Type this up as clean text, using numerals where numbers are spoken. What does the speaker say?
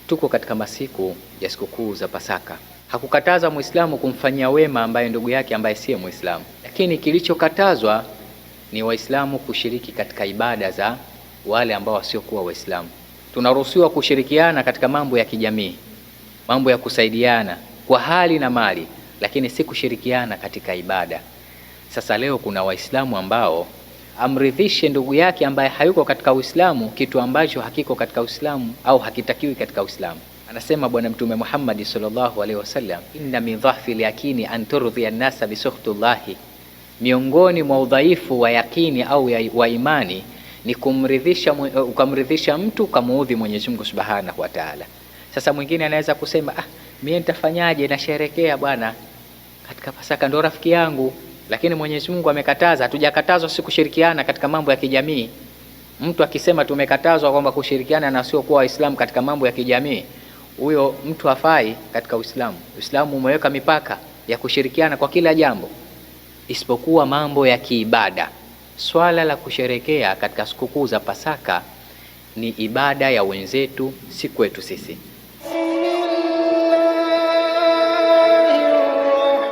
Tuko katika masiku ya sikukuu za Pasaka. Hakukataza Muislamu kumfanyia wema ambaye ndugu yake ambaye siye Muislamu, lakini kilichokatazwa ni Waislamu kushiriki katika ibada za wale ambao wasiokuwa Waislamu. Tunaruhusiwa kushirikiana katika mambo ya kijamii, mambo ya kusaidiana kwa hali na mali, lakini si kushirikiana katika ibada. Sasa leo kuna Waislamu ambao amridhishe ndugu yake ambaye hayuko katika Uislamu kitu ambacho hakiko katika Uislamu au hakitakiwi katika Uislamu. Anasema Bwana Mtume Muhammad sallallahu alaihi wasallam, inna min dhahfi al-yaqini an turdhi an-nasa bi sukhtillahi, miongoni mwa udhaifu wa yakini au wa imani ni ukamridhisha mtu ukamuudhi Mwenyezi Mungu Subhanahu wa Ta'ala. Sasa mwingine anaweza kusema mimi nitafanyaje, nasherekea bwana katika Pasaka, ndo rafiki yangu, lakini Mwenyezi Mungu amekataza. Hatujakatazwa si kushirikiana katika mambo ya kijamii. Mtu akisema tumekatazwa kwamba kushirikiana na sio kuwa Waislamu katika mambo ya kijamii, huyo mtu hafai katika Uislamu. Uislamu umeweka mipaka ya kushirikiana kwa kila jambo isipokuwa mambo ya kiibada. Swala la kusherekea katika sikukuu za Pasaka ni ibada ya wenzetu, si kwetu sisi.